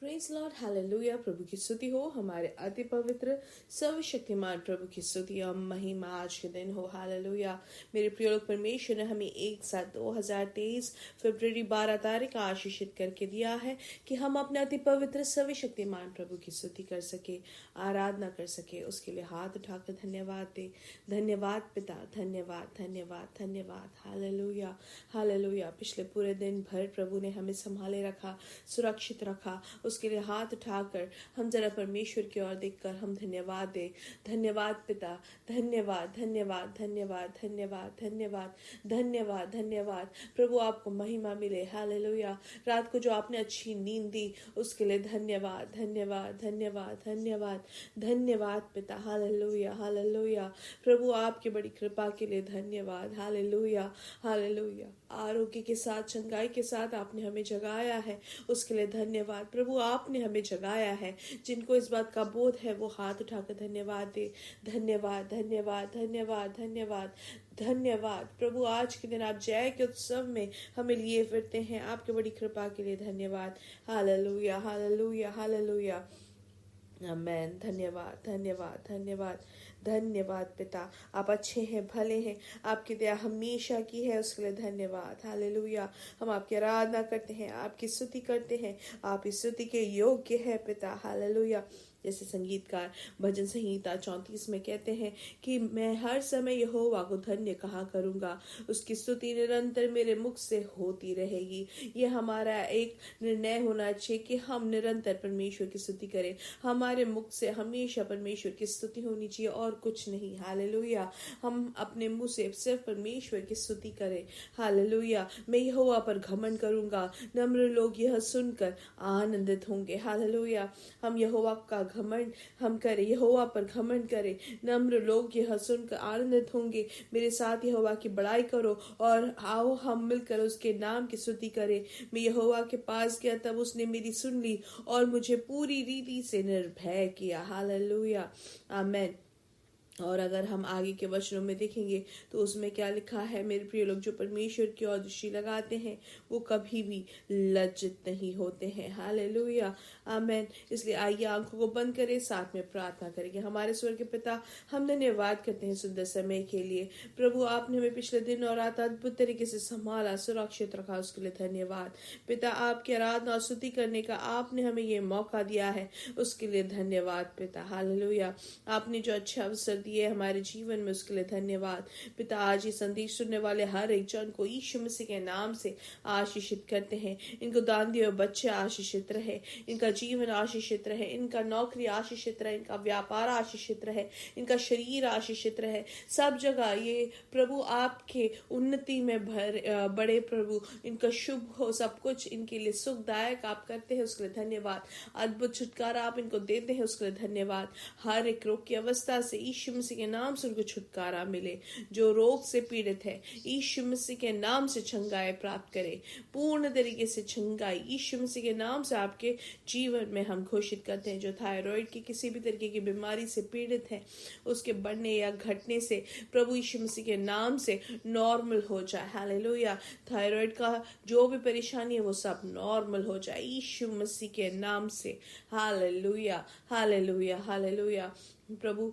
Praise Lord, hallelujah. प्रभु की स्तुति हो। हमारे अति पवित्र सर्वशक्तिमान प्रभु की स्तुति और महिमा आज के दिन हो। हालेलुया। मेरे प्रिय लोग, परमेश्वर ने हमें एक साथ 2023 फरवरी 12 तारीख आशीषित करके दिया है कि हम अपने अति पवित्र सर्वशक्तिमान प्रभु की स्तुति कर सके, आराधना कर सके। उसके लिए हाथ उठाकर धन्यवाद दे। धन्यवाद पिता, धन्यवाद धन्यवाद धन्यवाद। हालेलुया हालेलुया। पिछले पूरे दिन भर प्रभु ने हमें संभाले रखा, सुरक्षित रखा। उसके लिए हाथ उठाकर हम जरा परमेश्वर की ओर देखकर हम धन्यवाद दे। धन्यवाद पिता, धन्यवाद धन्यवाद धन्यवाद धन्यवाद धन्यवाद धन्यवाद धन्यवाद। प्रभु आपको महिमा मिले। हालेलुया। रात को जो आपने अच्छी नींद दी उसके लिए धन्यवाद धन्यवाद धन्यवाद धन्यवाद धन्यवाद पिता। Hallelujah hallelujah. प्रभु आपकी बड़ी कृपा के लिए धन्यवाद। हालेलुया हालेलुया। आरोग्य के साथ, चंगाई के साथ आपने हमें जगाया है, उसके लिए धन्यवाद। प्रभु आपने हमें जगाया है। जिनको इस बात का बोध है वो हाथ उठाकर धन्यवाद दे। धन्यवाद धन्यवाद धन्यवाद धन्यवाद धन्यवाद। प्रभु आज के दिन आप जय के उत्सव में हमें लिए फिरते हैं। आपकी बड़ी कृपा के लिए धन्यवाद। हालेलुया हालेलुया हालेलुया। आमेन। धन्यवाद धन्यवाद धन्यवाद धन्यवाद पिता। आप अच्छे हैं, भले हैं, आपकी दया हमेशा की है, उसके लिए धन्यवाद। हालेलुया। हम आपकी आराधना करते हैं, आपकी स्तुति करते हैं। आप इस स्तुति के योग्य है पिता। हालेलुया। जैसे संगीतकार भजन संहिता 34 में कहते हैं कि मैं हर समय यहोवा को धन्य कहा करूंगा, उसकी स्तुति निरंतर मेरे मुख से होती रहेगी। ये हमारा एक निर्णय होना चाहिए कि हम निरंतर परमेश्वर की स्तुति करें। हमारे मुख से हमेशा परमेश्वर की स्तुति होनी चाहिए और कुछ नहीं। हालेलुया। हम अपने मुंह से सिर्फ परमेश्वर की स्तुति करें। हालेलुया। मैं यहोवा पर घमंड करूंगा, नम्र लोग यह सुनकर आनंदित होंगे। हालेलुया। हम यहोवा का घमंड हम करें, यहोवा पर घमंड करें, नम्र लोग यह सुनकर आनंदित होंगे। मेरे साथ यहोवा की बड़ाई करो और आओ हम मिलकर उसके नाम की स्तुति करें। मैं यहोवा के पास गया, तब उसने मेरी सुन ली और मुझे पूरी रीति से निर्भय किया। हालेलुया। आमेन। और अगर हम आगे के वचनों में देखेंगे तो उसमें क्या लिखा है, मेरे प्रिय लोग, जो परमेश्वर की ओर दृष्टि लगाते हैं वो कभी भी लज्जित नहीं होते हैं। हालेलुया। आमेन। इसलिए आइए आंखों को बंद करें, साथ में प्रार्थना करेंगे। हमारे स्वर्ग के पिता, हम धन्यवाद करते हैं सुंदर समय के लिए। प्रभु आपने हमें पिछले दिन और रात अद्भुत तरीके से संभाला, सुरक्षित रखा, उसके लिए धन्यवाद। पिता आपकी आराधना और स्तुति करने का आपने हमें ये मौका दिया है, उसके लिए धन्यवाद पिता। हालेलुया। आपने जो अच्छा अवसर दिए हमारे जीवन में, उसके लिए धन्यवाद पिता। आज ये संदेश सुनने वाले हर एक जन को यीशु मसीह के नाम से आशीषित करते हैं। इनको दान दिए बच्चे आशीषित रहे, इनका जीवन आशीषित रहे, इनका नौकरी आशीषित रहे, इनका व्यापार आशीषित रहे, इनका शरीर आशीषित रहे। सब जगह ये प्रभु आपके उन्नति में बड़े प्रभु, इनका शुभ हो, सब कुछ इनके लिए सुखदायक आप करते हैं, उसके लिए धन्यवाद। अद्भुत छुटकारा आप इनको देते हैं, उसके लिए धन्यवाद। हर एक रोग की अवस्था से यीशु मसीह के नाम से उनको छुटकारा मिले। जो रोग से पीड़ित है यीशु मसीह के नाम से चंगाई प्राप्त करे, पूर्ण तरीके से चंगाई यीशु मसीह के नाम से आपके जीवन में हम घोषित करते हैं। जो थायराइड की किसी भी तरीके की बीमारी से पीड़ित है, उसके बढ़ने या घटने से प्रभु यीशु मसीह के नाम से नॉर्मल हो जाए। हालेलुया। थायराइड का जो भी परेशानी है वो सब नॉर्मल हो जाए यीशु मसीह के नाम से। हालेलुया हालेलुया हालेलुया। प्रभु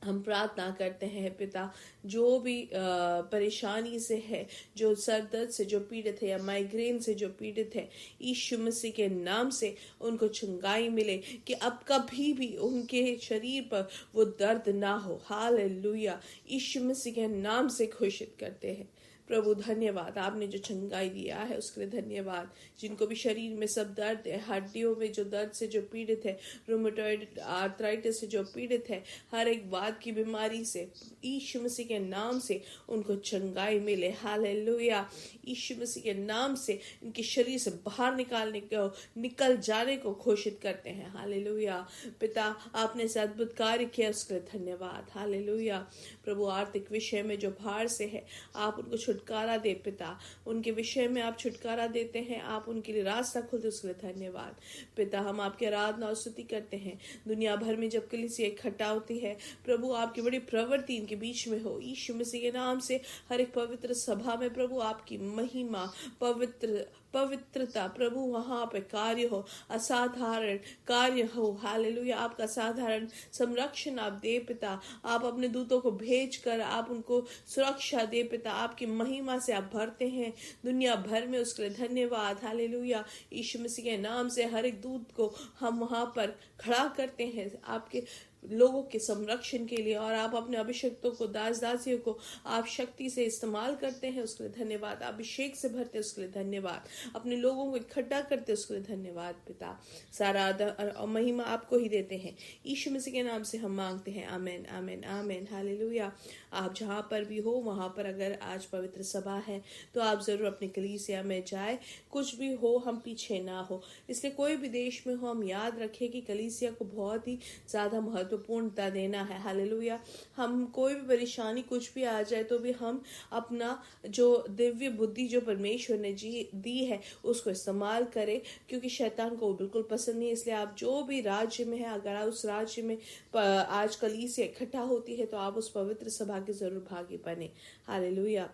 हम प्रार्थना करते हैं पिता, जो भी परेशानी से है, जो सर दर्द से जो पीड़ित है या माइग्रेन से जो पीड़ित है, यीशु मसीह के नाम से उनको चंगाई मिले, कि अब कभी भी उनके शरीर पर वो दर्द ना हो। हालेलुया। यीशु मसीह के नाम से घोषित करते हैं। प्रभु धन्यवाद, आपने जो चंगाई दिया है उसके लिए धन्यवाद। जिनको भी शरीर में सब दर्द है, हड्डियों में जो दर्द से जो पीड़ित है, रूमेटॉइड आर्थराइटिस से जो पीड़ित है, हर एक वात की बीमारी से यीशु मसीह के नाम से उनको चंगाई मिले। हालेलुया। यीशु मसीह के नाम से इनके शरीर से बाहर निकल जाने को घोषित करते हैं। हालेलुया। पिता आपने से अद्भुत कार्य किया, उसके लिए धन्यवाद। हालेलुया। प्रभु आर्थिक विषय में जो भार से है, आप उनको छुटकारा दे पिता। उनके विषय में आप छुटकारा देते हैं, आप उनके लिए रास्ता खोलते, उसके लिए धन्यवाद पिता। हम आपकी आराधना और स्तुति करते हैं। दुनिया भर में जब कलीसिया इकट्ठा होती है, प्रभु आपकी बड़ी प्रवृत्ति इनके बीच में हो। यीशु मसीह के नाम से हर एक पवित्र सभा में प्रभु आपकी महिमा, पवित्र पवित्रता प्रभु वहां पे कार्य हो, असाधारण कार्य हो। हालेलुया, आपका असाधारण संरक्षण आप दे पिता। आप अपने दूतों को भेज कर आप उनको सुरक्षा दे पिता। आपकी महिमा से आप भरते हैं दुनिया भर में, उसके लिए धन्यवाद। हालेलुया, यीशु मसीह के नाम से हर एक दूत को हम वहां पर खड़ा करते हैं आपके लोगों के संरक्षण के लिए, और आप अपने अभिषेक्तों को, दास दासियों को आप शक्ति से इस्तेमाल करते हैं, उसके लिए धन्यवाद। अभिषेक से भरते हैं, उसके लिए धन्यवाद। अपने लोगों को इकट्ठा करते हैं, उसके लिए धन्यवाद पिता। सारा आदर और महिमा आपको ही देते हैं, यीशु मसीह के नाम से हम मांगते हैं। आमीन आमीन आमीन। हालेलुया। आप जहाँ पर भी हो वहां पर अगर आज पवित्र सभा है तो आप जरूर अपनी कलीसिया में जाए। कुछ भी हो हम पीछे ना हो, इसलिए कोई भी देश में हो हम याद रखें कि कलीसिया को बहुत ही ज्यादा महत्वपूर्णता देना है। हालेलुया। हम कोई भी परेशानी कुछ भी आ जाए तो भी हम अपना जो दिव्य बुद्धि जो परमेश्वर ने दी है उसको इस्तेमाल करें, क्योंकि शैतान को बिल्कुल पसंद नहीं है। इसलिए आप जो भी राज्य में है, अगर उस राज्य में आज कलीसिया इकट्ठा होती है तो आप उस पवित्र सभा के जरूर भागी बने। हालेलुया।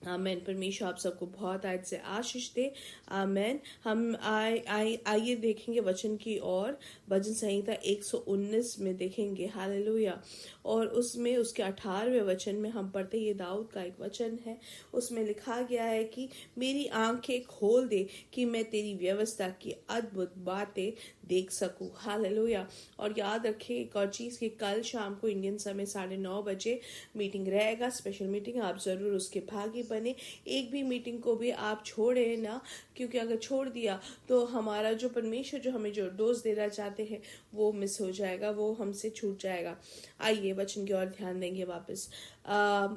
आमेन। परमेश्वर आप सबको बहुत आज से आशीष दे। आमेन। हम आइए देखेंगे वचन की और भजन संहिता 119 में देखेंगे। हालेलुया। और उसमें उसके 18वें वचन में हम पढ़ते, ये दाऊद का एक वचन है, उसमें लिखा गया है कि मेरी आंखें खोल दे कि मैं तेरी व्यवस्था की अद्भुत बातें देख सकूं। हालेलुया। और याद रखें एक और चीज कि कल शाम को इंडियन समय 9:30 बजे मीटिंग रहेगा, स्पेशल मीटिंग। आप जरूर उसके भागी बने। एक भी मीटिंग को भी आप छोड़े ना, क्योंकि अगर छोड़ दिया तो हमारा जो परमेश्वर जो हमें जो डोज देना चाहते हैं वो मिस हो जाएगा, वो हमसे छूट जाएगा। आइए वचन की ओर ध्यान देंगे वापस।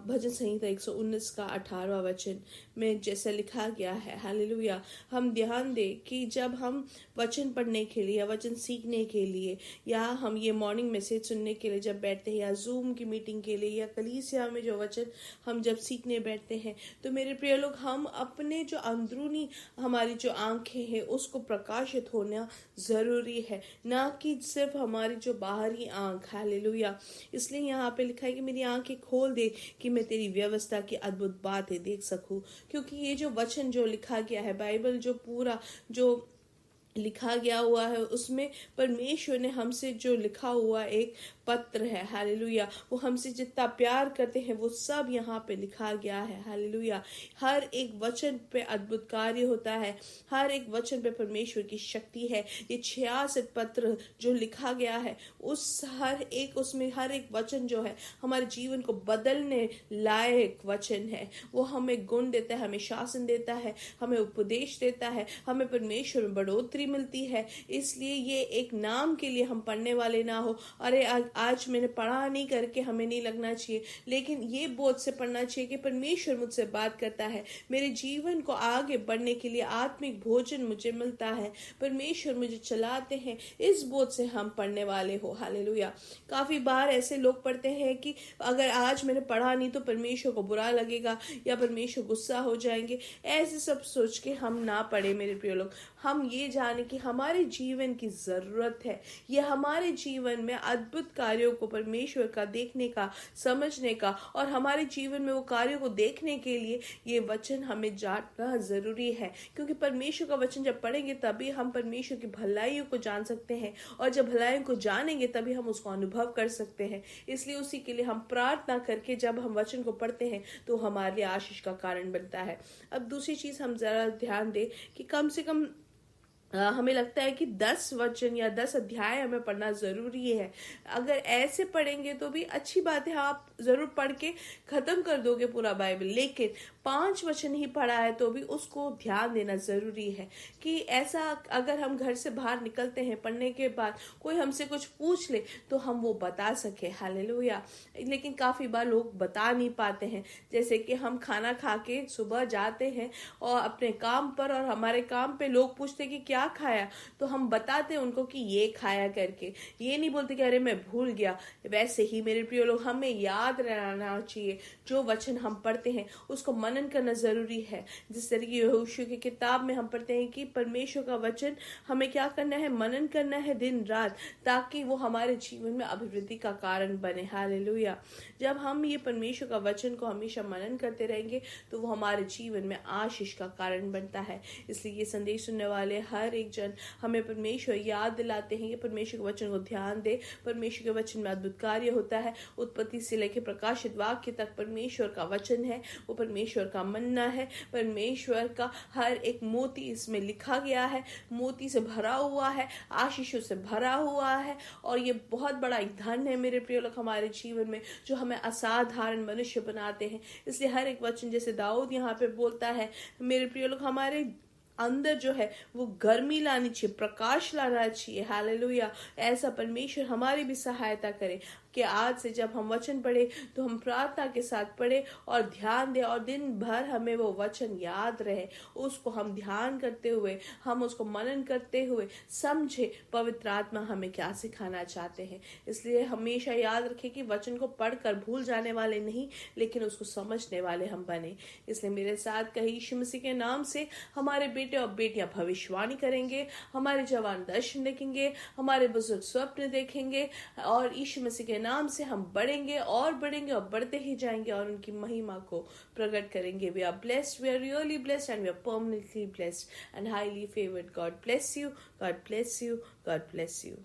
भजन संहिता 119 का 18वां वचन में जैसा लिखा गया है। हालेलुया। हम ध्यान दें कि जब हम वचन पढ़ने के लिए या वचन सीखने के लिए या हम ये मॉर्निंग मैसेज सुनने के लिए जब बैठते हैं, या जूम की मीटिंग के लिए या कलीसिया में जो वचन हम जब सीखने बैठते हैं, तो मेरे प्रिय लोग हम अपने जो अंदरूनी हमारी जो आंखें हैं उसको प्रकाशित होना जरूरी है, ना कि सिर्फ हमारी जो बाहरी आंख। हालेलुया। इसलिए यहाँ पे लिखा है कि मेरी आंखें खोल दे कि मैं तेरी व्यवस्था की अद्भुत बातें देख सकूं। क्योंकि ये जो वचन जो लिखा गया है, बाइबल जो पूरा जो लिखा गया हुआ है, उसमें परमेश्वर ने हमसे जो लिखा हुआ एक पत्र है। हालेलुया। वो हमसे जितना प्यार करते हैं वो सब यहाँ पे लिखा गया है। हालेलुया। हर एक वचन पे अद्भुत कार्य होता है, हर एक वचन पे परमेश्वर की शक्ति है। ये 66 पत्र जो लिखा गया है, उस हर एक उसमें हर एक वचन जो है हमारे जीवन को बदलने लायक वचन है। वो हमें गुण देता है, हमें शासन देता है, हमें उपदेश देता है, हमें परमेश्वर में बढ़ोतरी मिलती है। इसलिए ये एक नाम के लिए हम पढ़ने वाले ना हो, अरे आज मैंने पढ़ा नहीं करके हमें नहीं लगना चाहिए, लेकिन ये बोझ से पढ़ना चाहिए कि परमेश्वर मुझसे बात करता है, मेरे जीवन को आगे बढ़ने के लिए आत्मिक भोजन मुझे मिलता है, परमेश्वर मुझे चलाते हैं। इस बोझ से हम पढ़ने वाले हो। हालेलुया। काफी बार ऐसे लोग पढ़ते हैं कि अगर आज मैंने पढ़ा नहीं तो परमेश्वर को बुरा लगेगा या परमेश्वर गुस्सा हो जाएंगे। ऐसे सब सोच के हम ना पढ़े मेरे प्रिय लोग। हम ये जाने कि हमारे जीवन की जरूरत है, ये हमारे जीवन में अद्भुत कार्यों को परमेश्वर का देखने का, समझने का, और हमारे जीवन में वो कार्यों को देखने के लिए ये वचन हमें जानना जरूरी है। क्योंकि परमेश्वर का वचन जब पढ़ेंगे तभी हम परमेश्वर की भलाइयों को जान सकते हैं, और जब भलाइयों को जानेंगे तभी हम उसको अनुभव कर सकते हैं। इसलिए उसी के लिए हम प्रार्थना करके जब हम वचन को पढ़ते हैं तो हमारे लिए आशीष का कारण बनता है। अब दूसरी चीज हम जरा ध्यान दें कि कम से कम हमें लगता है कि 10 वचन या 10 अध्याय हमें पढ़ना जरूरी है। अगर ऐसे पढ़ेंगे तो भी अच्छी बात है, आप जरूर पढ़ के खत्म कर दोगे पूरा बाइबल, लेकिन 5 वचन ही पढ़ा है तो भी उसको ध्यान देना जरूरी है कि ऐसा अगर हम घर से बाहर निकलते हैं पढ़ने के बाद कोई हमसे कुछ पूछ ले तो हम वो बता सके। हालेलुया। लेकिन काफी बार लोग बता नहीं पाते हैं। जैसे कि हम खाना खा के सुबह जाते हैं और अपने काम पर, और हमारे काम पे लोग पूछते कि क्या खाया, तो हम बताते हैं उनको कि ये खाया करके, ये नहीं बोलते कि अरे मैं भूल गया। वैसे ही मेरे प्रिय लोग, हमें याद रहना चाहिए जो वचन हम पढ़ते हैं उसको मन मनन करना जरूरी है। जिस तरीके यहोशू की किताब में हम पढ़ते हैं कि परमेश्वर का वचन हमें क्या करना है, मनन करना है दिन रात, ताकि वो हमारे जीवन में अभिवृद्धि का कारण बने। हालेलुया। जब हम ये परमेश्वर का वचन को हमेशा मनन करते रहेंगे तो वो हमारे जीवन में आशीष का कारण बनता है। इसलिए ये संदेश सुनने वाले हर एक जन हमें परमेश्वर याद दिलाते हैं कि परमेश्वर के वचन को ध्यान दे। परमेश्वर के वचन में अद्भुत कार्य होता है। उत्पत्ति से लेकर प्रकाशित वाक्य तक परमेश्वर का वचन है, वो परमेश्वर का मन्ना है। परमेश्वर का हर एक मोती इसमें लिखा गया है, मोती से भरा हुआ है, आशीषों से भरा हुआ है। और ये बहुत बड़ा एक धन है मेरे प्रिय लोग हमारे जीवन में, जो हमें असाधारण मनुष्य बनाते हैं। इसलिए हर एक वचन, जैसे दाऊद यहाँ पे बोलता है, मेरे प्रिय लोग हमारे अंदर जो है वो गर्मी लानी चाहिए, प्रकाश लाना चाहिए। हालेलुया। ऐसा परमेश्वर हमारी भी सहायता करे कि आज से जब हम वचन पढ़े तो हम प्रार्थना के साथ पढ़े और ध्यान दें, और दिन भर हमें वो वचन याद रहे, उसको हम ध्यान करते हुए, हम उसको मनन करते हुए समझे पवित्र आत्मा हमें क्या सिखाना चाहते हैं। इसलिए हमेशा याद रखें कि वचन को पढ़कर भूल जाने वाले नहीं, लेकिन उसको समझने वाले हम बने। इसलिए मेरे साथ कही, यीशु मसीह के नाम से हमारे बेटे और बेटियां भविष्यवाणी करेंगे, हमारे जवान दर्शन देखेंगे, हमारे बुजुर्ग स्वप्न देखेंगे, और यीशु मसीह के नाम से हम बढ़ेंगे और बढ़ते ही जाएंगे और उनकी महिमा को प्रकट करेंगे। We are blessed, we are really blessed, and we are permanently blessed and highly favoured. God bless you, God bless you, God bless you.